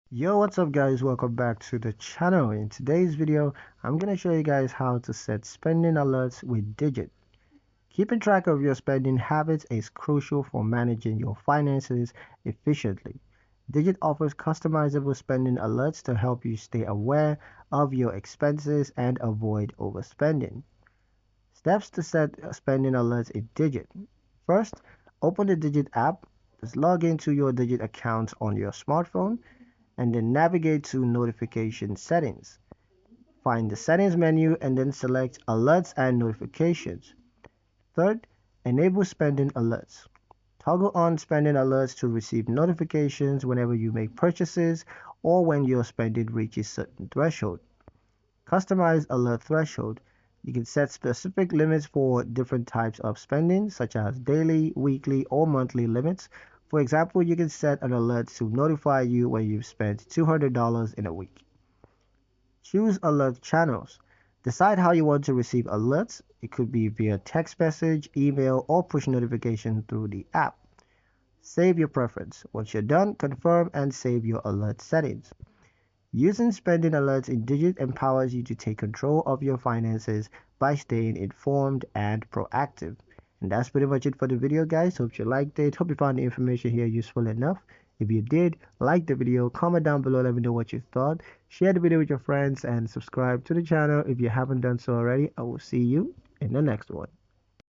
Yo, what's up guys? Welcome back to the channel. In today's video, I'm going to show you guys how to set spending alerts with Digit. Keeping track of your spending habits is crucial for managing your finances efficiently. Digit offers customizable spending alerts to help you stay aware of your expenses and avoid overspending. Steps to set spending alerts in Digit. First, open the Digit app. Just log into your Digit account on your smartphone and then navigate to notification settings. Find the settings menu and then select alerts and notifications. Third, enable spending alerts. Toggle on spending alerts to receive notifications whenever you make purchases or when your spending reaches certain threshold. Customize alert threshold. You can set specific limits for different types of spending, such as daily, weekly, or monthly limits. For example, you can set an alert to notify you when you've spent $200 in a week. Choose alert channels. Decide how you want to receive alerts. It could be via text message, email, or push notification through the app. Save your preference. Once you're done, confirm and save your alert settings. Using spending alerts in Digit empowers you to take control of your finances by staying informed and proactive. And that's pretty much it for the video, guys. Hope you liked it. Hope you found the information here useful enough. If you did, like the video, comment down below, let me know what you thought. Share the video with your friends and subscribe to the channel if you haven't done so already. I will see you in the next one.